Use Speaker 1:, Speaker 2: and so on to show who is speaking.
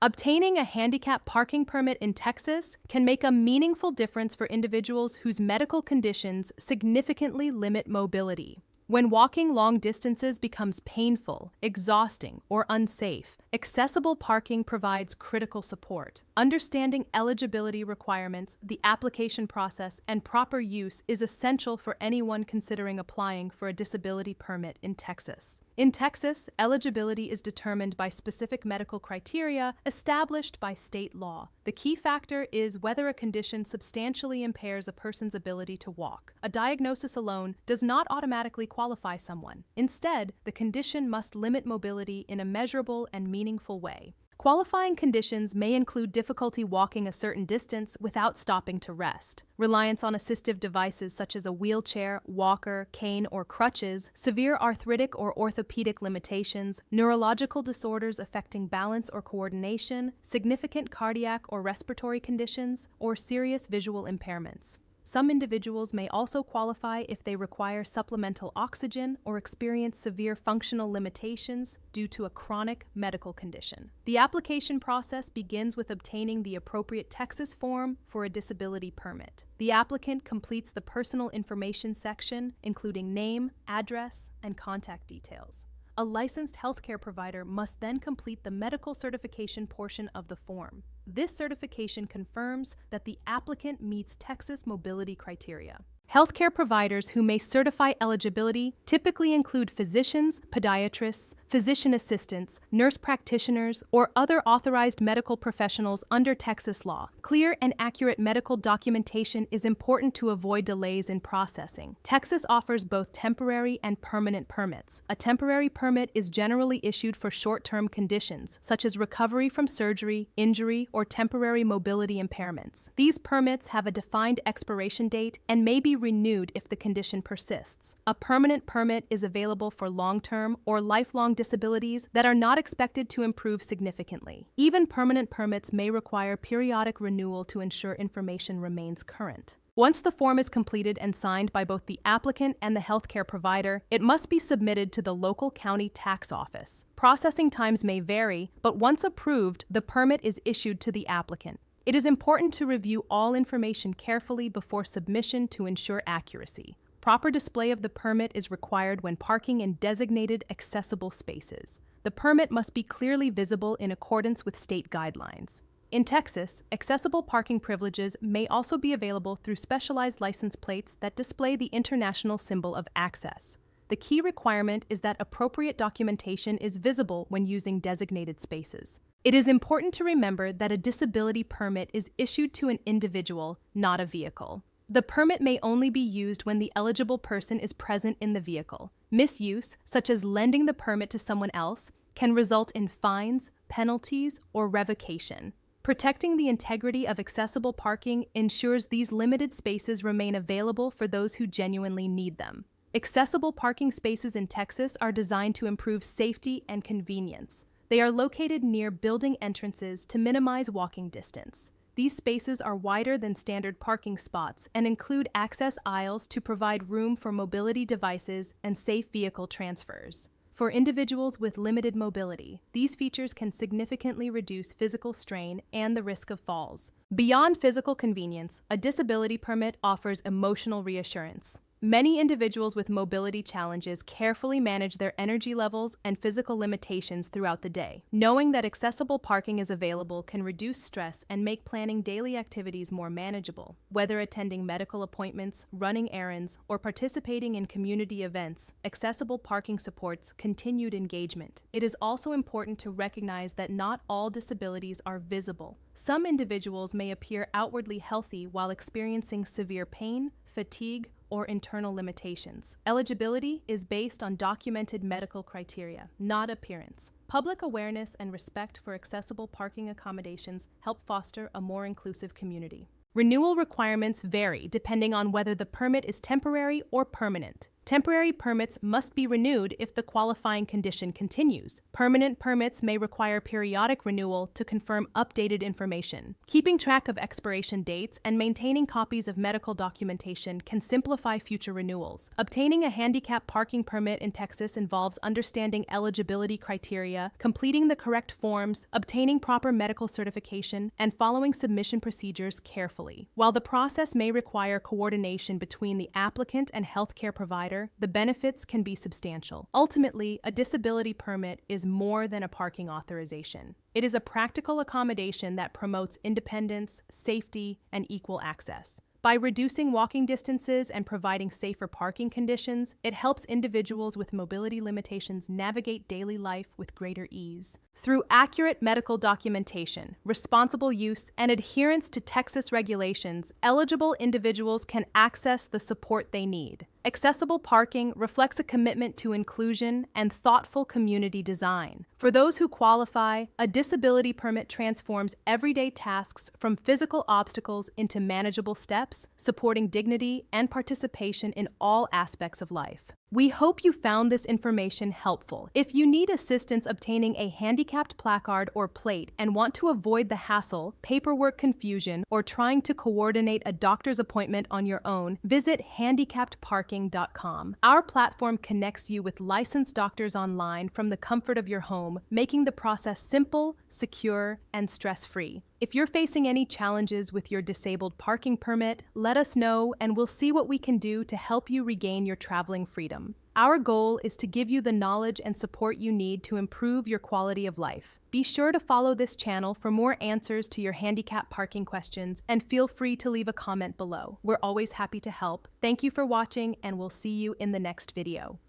Speaker 1: Obtaining a handicap parking permit in Texas can make a meaningful difference for individuals whose medical conditions significantly limit mobility. When walking long distances becomes painful, exhausting, or unsafe, accessible parking provides critical support. Understanding eligibility requirements, the application process, and proper use is essential for anyone considering applying for a disability permit in Texas. In Texas, eligibility is determined by specific medical criteria established by state law. The key factor is whether a condition substantially impairs a person's ability to walk. A diagnosis alone does not automatically qualify someone. Instead, the condition must limit mobility in a measurable and meaningful way. Qualifying conditions may include difficulty walking a certain distance without stopping to rest, reliance on assistive devices such as a wheelchair, walker, cane, or crutches, severe arthritic or orthopedic limitations, neurological disorders affecting balance or coordination, significant cardiac or respiratory conditions, or serious visual impairments. Some individuals may also qualify if they require supplemental oxygen or experience severe functional limitations due to a chronic medical condition. The application process begins with obtaining the appropriate Texas form for a disability permit. The applicant completes the personal information section, including name, address, and contact details. A licensed healthcare provider must then complete the medical certification portion of the form. This certification confirms that the applicant meets Texas mobility criteria. Healthcare providers who may certify eligibility typically include physicians, podiatrists, physician assistants, nurse practitioners, or other authorized medical professionals under Texas law. Clear and accurate medical documentation is important to avoid delays in processing. Texas offers both temporary and permanent permits. A temporary permit is generally issued for short-term conditions, such as recovery from surgery, injury, or temporary mobility impairments. These permits have a defined expiration date and may be renewed if the condition persists. A permanent permit is available for long-term or lifelong disabilities that are not expected to improve significantly. Even permanent permits may require periodic renewal to ensure information remains current. Once the form is completed and signed by both the applicant and the healthcare provider, it must be submitted to the local county tax office. Processing times may vary, but once approved, the permit is issued to the applicant. It is important to review all information carefully before submission to ensure accuracy. Proper display of the permit is required when parking in designated accessible spaces. The permit must be clearly visible in accordance with state guidelines. In Texas, accessible parking privileges may also be available through specialized license plates that display the international symbol of access. The key requirement is that appropriate documentation is visible when using designated spaces. It is important to remember that a disability permit is issued to an individual, not a vehicle. The permit may only be used when the eligible person is present in the vehicle. Misuse, such as lending the permit to someone else, can result in fines, penalties, or revocation. Protecting the integrity of accessible parking ensures these limited spaces remain available for those who genuinely need them. Accessible parking spaces in Texas are designed to improve safety and convenience. They are located near building entrances to minimize walking distance. These spaces are wider than standard parking spots and include access aisles to provide room for mobility devices and safe vehicle transfers. For individuals with limited mobility, these features can significantly reduce physical strain and the risk of falls. Beyond physical convenience, a disability permit offers emotional reassurance. Many individuals with mobility challenges carefully manage their energy levels and physical limitations throughout the day. Knowing that accessible parking is available can reduce stress and make planning daily activities more manageable. Whether attending medical appointments, running errands, or participating in community events, accessible parking supports continued engagement. It is also important to recognize that not all disabilities are visible. Some individuals may appear outwardly healthy while experiencing severe pain, fatigue, or internal limitations. Eligibility is based on documented medical criteria, not appearance. Public awareness and respect for accessible parking accommodations help foster a more inclusive community. Renewal requirements vary depending on whether the permit is temporary or permanent. Temporary permits must be renewed if the qualifying condition continues. Permanent permits may require periodic renewal to confirm updated information. Keeping track of expiration dates and maintaining copies of medical documentation can simplify future renewals. Obtaining a handicap parking permit in Texas involves understanding eligibility criteria, completing the correct forms, obtaining proper medical certification, and following submission procedures carefully. While the process may require coordination between the applicant and healthcare provider, the benefits can be substantial. Ultimately, a disability permit is more than a parking authorization. It is a practical accommodation that promotes independence, safety, and equal access. By reducing walking distances and providing safer parking conditions, it helps individuals with mobility limitations navigate daily life with greater ease. Through accurate medical documentation, responsible use, and adherence to Texas regulations, eligible individuals can access the support they need. Accessible parking reflects a commitment to inclusion and thoughtful community design. For those who qualify, a disability permit transforms everyday tasks from physical obstacles into manageable steps, supporting dignity and participation in all aspects of life. We hope you found this information helpful. If you need assistance obtaining a handicapped placard or plate and want to avoid the hassle, paperwork confusion, or trying to coordinate a doctor's appointment on your own, visit handicappedparking.com. Our platform connects you with licensed doctors online from the comfort of your home, making the process simple, secure, and stress-free. If you're facing any challenges with your disabled parking permit, let us know and we'll see what we can do to help you regain your traveling freedom. Our goal is to give you the knowledge and support you need to improve your quality of life. Be sure to follow this channel for more answers to your handicap parking questions and feel free to leave a comment below. We're always happy to help. Thank you for watching and we'll see you in the next video.